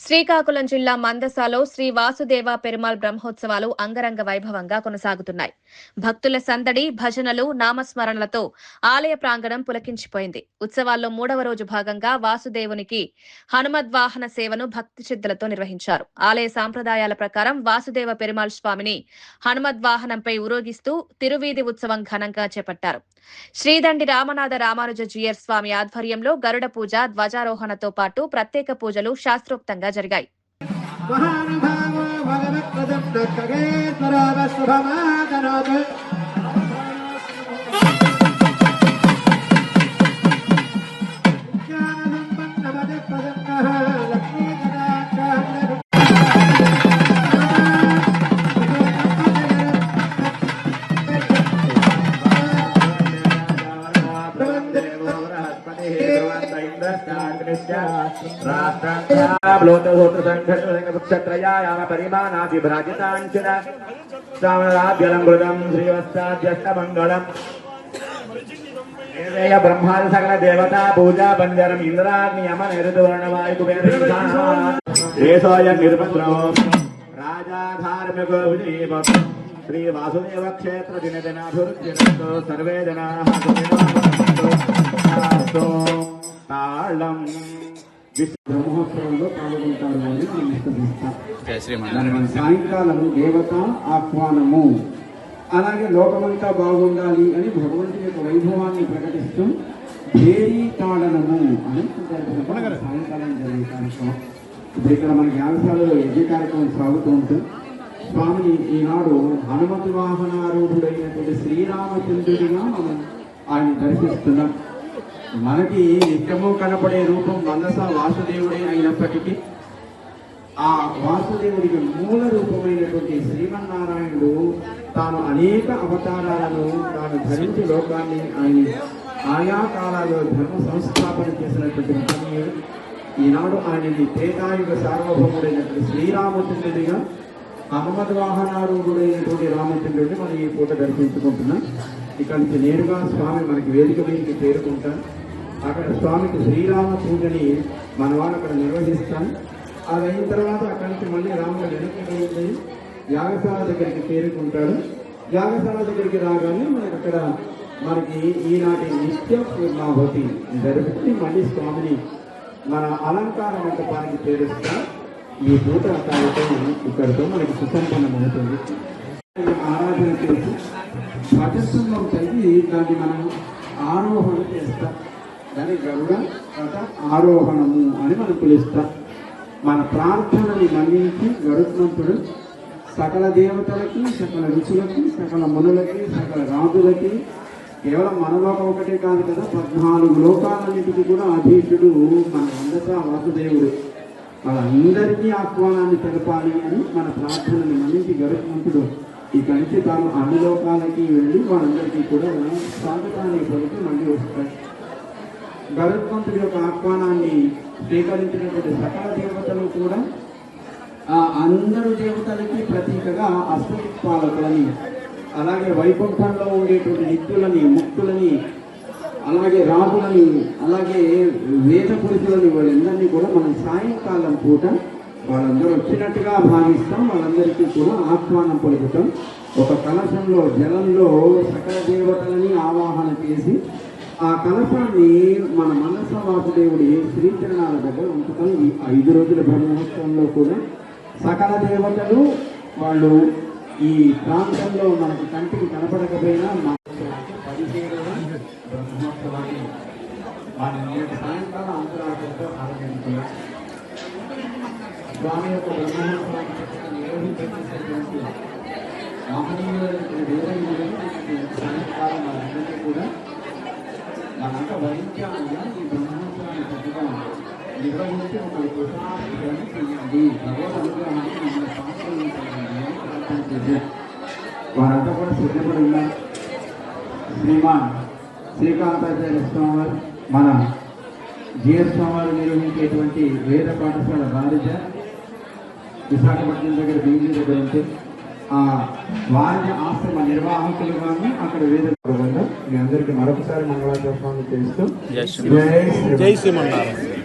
శ్రీకాకుళం జిల్లా మందసాలో శ్రీ వాసుదేవ పెరుమాళ్ బ్రహ్మోత్సవాలు అంగరంగ వైభవంగా కొనసాగుతున్నాయి. భక్తుల సందడి, భజనలు, నామస్మరణలతో ఆలయ ప్రాంగణం పులకించిపోయింది. ఉత్సవాల్లో 3వ రోజు భాగంగా వాసుదేవునికి హనుమద్వాహన సేవను భక్తి శ్రద్ధలతో నిర్వహించారు. ఆలయ సాంప్రదాయాల ప్రకారం వాసుదేవ పెరుమాళ్ స్వామిని హనుమద్వాహనంపై ఊరేగిస్తూ తిరువీధి ఉత్సవం ఘనంగా చేపట్టారు. శ్రీదండి రామనాథ రామానుజ జీయర్ స్వామి ఆధ్వర్యంలో గరుడ పూజ, ధ్వజారోహణతో పాటు ప్రత్యేక పూజలు శాస్త్రోక్తంగా జరిగాయి. ब्रह्मादि सकल देवता पूजा पंजरम इंद्राग्नि यमन राजा धार्मिक श्री वासुदेव क्षेत्र दिन दिनाभिवृद्धि सर्वे जना తాళం బ్రహ్మోత్సవంలో పాల్గొంటారు అని మనం విశ్వసిస్తాం. సాయంకాలం దేవత ఆహ్వానము, అలాగే లోకమంతా బాగుండాలి అని భగవంతుని యొక్క వైభవాన్ని ప్రకటిస్తూ భేరీ తాళనము అని సాయంకాలం జరిగే కార్యక్రమం. ఇప్పుడు ఇక్కడ మనకి యాగశాలలో యజ్ఞ కార్యక్రమం సాగుతూ ఉంటుంది. స్వామి ఈనాడు హనుమతి వాహనారూఢుడైనటువంటి శ్రీరామచంద్రుడిగా మనం ఆయన దర్శిస్తున్నాం. మనకి నిత్యము కనపడే రూపం మందస వాసుదేవుడే అయినప్పటికీ ఆ వాసుదేవుడికి మూల రూపమైనటువంటి శ్రీమన్నారాయణుడు తాను అనేక అవతారాలను తాను ధరించి లోకాన్ని ఆయన ఆయా కాలాల్లో ధర్మ సంస్థాపన చేసినటువంటి మహనీయుడు. ఈనాడు ఆయనని త్రేతాయుగ సార్వభౌముడైనటువంటి శ్రీరామచంద్రుడిగా హనుమద్వాహనారూఢుడైనటువంటి రామచంద్రుడిని మనం ఈ పూట దర్శించుకుంటున్నాం. ఇక్కడ నుంచి నేరుగా స్వామి మనకి వేదిక మీదకి చేరుకుంటాం. అక్కడ స్వామికి శ్రీరామ పూజని మన వాళ్ళు అక్కడ నిర్వహిస్తాం. అది అయిన తర్వాత అక్కడి నుంచి మళ్ళీ రాముడు వెనక్కి యాగశాల దగ్గరికి చేరుకుంటాడు. యాగశాల దగ్గరికి రాగానే మనకి అక్కడ మనకి ఈనాటి నిత్య పూర్ణాహుతి జరుగుతుంది. మళ్ళీ స్వామిని మన అలంకార మంటపానికి చేరుస్తాం. ఈ పూట కార్యక్రమం ఇక్కడితో మనకి సుసంపన్నమవుతుంది. ఆరాధన చేసి భజస్సులో కలిగి దాన్ని మనం ఆరోహణ చేస్తాం. దాన్ని గరుడ ఆరోహణము అని మనం పిలుస్తాం. మన ప్రార్థనని మన్నించి గరుత్మంతుడు సకల దేవతలకి, సకల రుచులకి, సకల మునులకి, సకల రాజులకి, కేవలం మనలోకం ఒకటే కాదు కదా, 14 లోకాలన్నిటికీ కూడా అధీశుడు మన మందస వాసుదేవుడు. వాళ్ళందరికీ ఆహ్వానాన్ని తెలపాలి అని మన ప్రార్థనని మన్నించి గరుత్మంతుడు ఇక్కడి నుంచి తాను అన్ని లోకాలకి వెళ్ళి వాళ్ళందరికీ కూడా స్వాగతాన్ని పలికి మళ్ళీ వస్తాడు. గరుత్మంతుడి యొక్క ఆహ్వానాన్ని స్వీకరించినటువంటి సకల దేవతలు కూడా ఆ అందరు దేవతలకి ప్రతీకగా అష్టదిక్పాలకులని, అలాగే వైకుంఠంలో ఉండేటువంటి నిత్యులని, ముక్తులని, అలాగే రాజులని, అలాగే వేద పురుషులని, వాళ్ళందరినీ కూడా మనం సాయంకాలం పూట వాళ్ళందరూ వచ్చినట్టుగా భావిస్తాం. వాళ్ళందరికీ కూడా ఆహ్వానం పలుకుతాం. ఒక కలశంలో జలంలో సకల దేవతలని ఆవాహన చేసి ఆ కలశాన్ని మన మనస వాసుదేవుడి శ్రీచరణాల దగ్గర ఉంచుతాం. ఈ 5 రోజుల బ్రహ్మోత్సవంలో కూడా సకల దేవతలు వాళ్ళు ఈ ప్రాంతంలో మనకి కంటికి కనపడకపోయినా 17వ బ్రహ్మోత్సవాన్ని సాయంకాలం అంతరార్థంతో ఆరంభించారు. స్వామి యొక్క బ్రహ్మోత్సవాన్ని నిర్వహించేటువంటి మహనీయులైన సాయంకాలం మనందరికీ కూడా మనంతా వరించాలని ఈ బ్రహ్మోత్సవాన్ని చక్కగా నిర్వహించి ఒక కృష్ణాన్ని చేయండి, భగవద్ అనుగ్రహాన్ని మమ్మల్ని పాత్రలు ప్రార్థన చేశారు. వారంతా కూడా సిద్ధపడి ఉన్నారు. శ్రీమాన్ శ్రీకాంతాచార్య స్వామి వారు, మన జీఎస్ స్వామి వారు నిర్వహించేటువంటి వేద పాఠశాల బాలిజ విశాఖపట్నం దగ్గర బీజీ దగ్గర ఉంటే ఆ వారి ఆశ్రమ నిర్వాహకులుగాను అక్కడ వేద మీ అందరికీ మరొకసారి మంగళాచరణలు చేస్తూ జై శ్రీమన్నారాయణ.